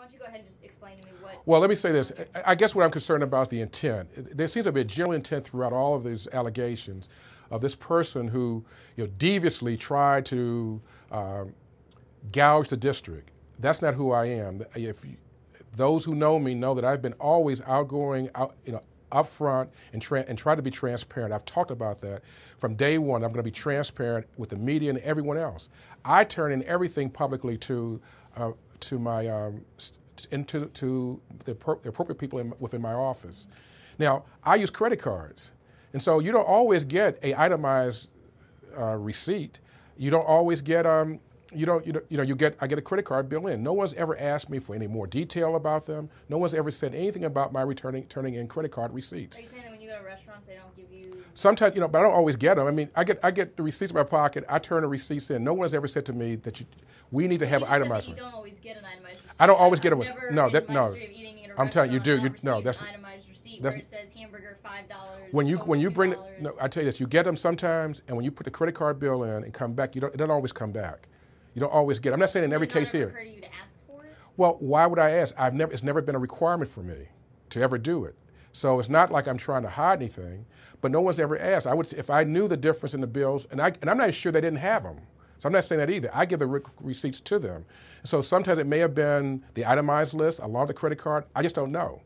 don't you go ahead and just explain to me what... Well, let me say this. I guess what I'm concerned about is the intent. There seems to be a general intent throughout all of these allegations of this person who deviously tried to gouge the district. That's not who I am. Those who know me know that I've been always outgoing, upfront, and try to be transparent. I've talked about that from day one. I'm going to be transparent with the media and everyone else. I turn in everything publicly to the appropriate people within my office. Now, I use credit cards, and so you don't always get a itemized receipt. You don't always get I get a credit card bill in. No one's ever asked me for any more detail about them. No one's ever said anything about my turning in credit card receipts. Are you saying that when you go to restaurants, they don't give you... Sometimes, but I don't always get them. I mean, I get the receipts in my pocket. I turn the receipts in. No one's ever said to me that we need to have an itemized. You don't always get an itemized receipt. I don't always get them. No. I'm telling you, do. That's an itemized receipt where it says hamburger $5. When you bring it, no, I tell you this, you get them sometimes, and when you put the credit card bill in and come back, it doesn't always come back. You don't always get it. I'm not saying in every case here. Occur to you to ask for it? Well, why would I ask? It's never been a requirement for me to ever do it. So it's not like I'm trying to hide anything, but no one's ever asked. If I knew the difference in the bills, and I'm not sure they didn't have them. So I'm not saying that either. I give the receipts to them. So sometimes it may have been the itemized list along the credit card. I just don't know.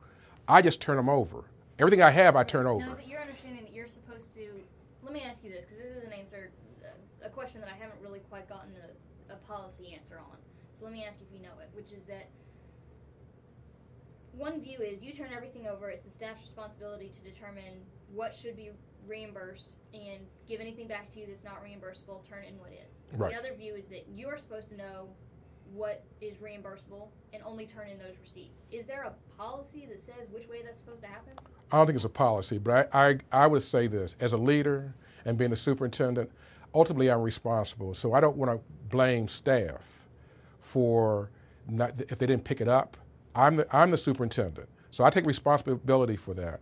I just turn them over. Everything I have, I turn over. Now, is it your understanding that you're supposed to... Let me ask you this, because this is an answer, a question that I haven't really quite gotten a policy answer on. So let me ask you if you know it, which is that one view is you turn everything over. It's the staff's responsibility to determine what should be reimbursed and give anything back to you that's not reimbursable, turn in what is. Right. The other view is that you're supposed to know what is reimbursable and only turn in those receipts. Is there a policy that says which way that's supposed to happen? I don't think it's a policy, but I would say this. As a leader and being the superintendent, ultimately I'm responsible. So I don't want to blame staff for if they didn't pick it up. I'm the superintendent, so I take responsibility for that.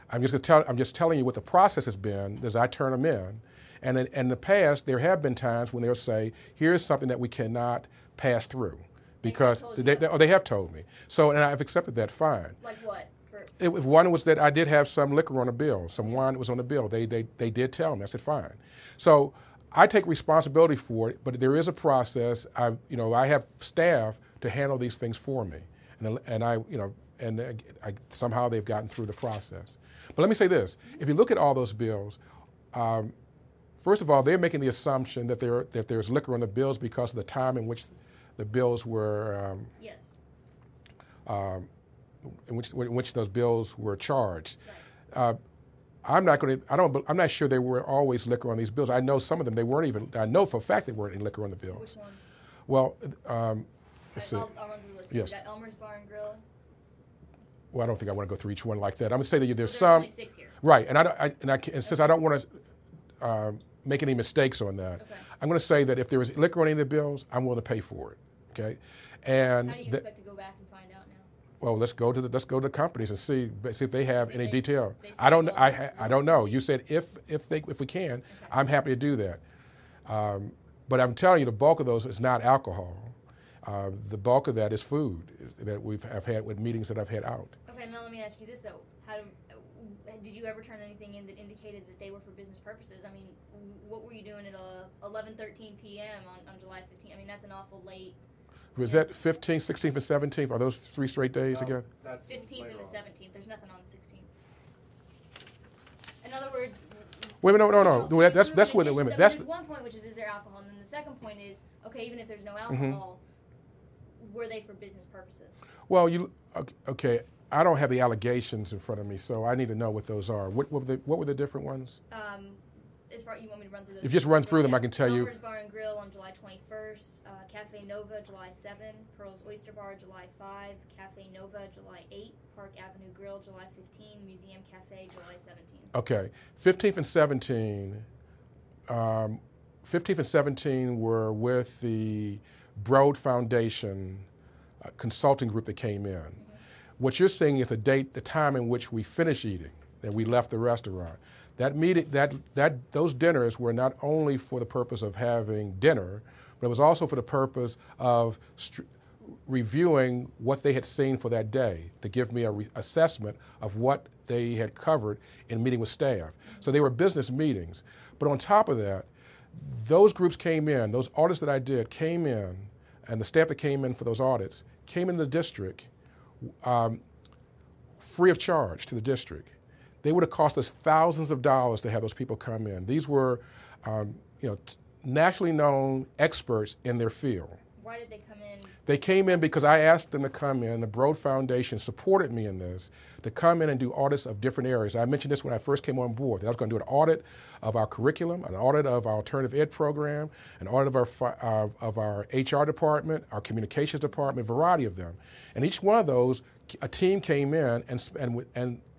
I'm just telling you what the process has been as I turn them in. And in the past, there have been times when they'll say, here's something that we cannot pass through because they have told me. So, and I've accepted that, fine. Like what? One was that I did have some liquor on the bill, some wine that was on the bill. They did tell me. I said, fine. So I take responsibility for it, but there is a process. I have staff to handle these things for me. And somehow they've gotten through the process. But let me say this: if you look at all those bills, first of all, they're making the assumption that there's liquor on the bills because of the time in which the bills were in which those bills were charged. Right. I'm not sure there were always liquor on these bills. I know some of them they weren't even. I know for a fact there weren't any liquor on the bills. Which ones? Well, let's see. I'll run through the list. Yes. You got Elmer's Bar and Grill. Well, I don't think I want to go through each one like that. I'm going to say that there's some. There's only 6 here. Right, and since I don't want to make any mistakes on that, okay. I'm going to say that if there was liquor on any of the bills, I'm willing to pay for it. Okay, and how do you expect to go back and find out now? Well, let's go to the companies and see if they have any detail. I don't know. You said if we can, okay. I'm happy to do that. But I'm telling you, the bulk of those is not alcohol. The bulk of that is food that I've had with meetings that I've had out. Okay, now let me ask you this though: did you ever turn anything in that indicated that they were for business purposes? I mean, what were you doing at 11:13 p.m. on July 15th? I mean, that's an awful late. Was that 15th, 16th, and 17th? Are those 3 straight days again? That's 15th and the 17th. There's nothing on the 16th. In other words. Wait a minute, no. That's where the limit. There's one point, which is there alcohol, and then the second point is, okay, even if there's no alcohol, were they for business purposes? Well, okay. I don't have the allegations in front of me, so I need to know what those are. What were the different ones? As far you want me to run through those? If you just run through them, I can tell you. Elmer's Bar and Grill on July 21st, Cafe Nova July 7, Pearl's Oyster Bar July 5, Cafe Nova July 8, Park Avenue Grill July 15, Museum Cafe July 17. Okay, 15th and 17 were with the Broad Foundation consulting group that came in. Mm-hmm. What you're saying is the time in which we finished eating, that we left the restaurant. Those dinners were not only for the purpose of having dinner, but it was also for the purpose of reviewing what they had seen for that day to give me a assessment of what they had covered in meeting with staff. So they were business meetings. But on top of that, those groups came in, those audits that I did came in, and the staff that came in for those audits came into the district free of charge to the district. They would have cost us thousands of dollars to have those people come in. These were nationally known experts in their field. Why did they come in? They came in because I asked them to come in. The Broad Foundation supported me in this, to come in and do audits of different areas. I mentioned this when I first came on board. I was going to do an audit of our curriculum, an audit of our alternative ed program, an audit of our HR department, our communications department, a variety of them. And each one of those, a team came in,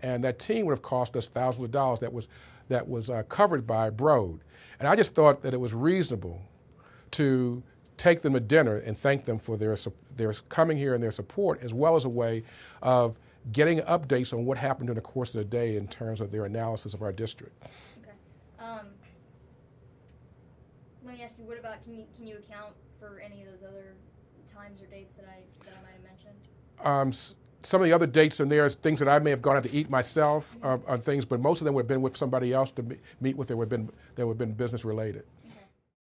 and that team would have cost us thousands of dollars that was covered by Broad. And I just thought that it was reasonable to take them to dinner and thank them for their coming here and their support, as well as a way of getting updates on what happened during the course of the day in terms of their analysis of our district. Okay. Let me ask you, what about, can you account for any of those other times or dates that I might have mentioned? Some of the other dates in there is things that I may have gone out to eat myself on things, but most of them would have been with somebody else to meet with. They would have been business related.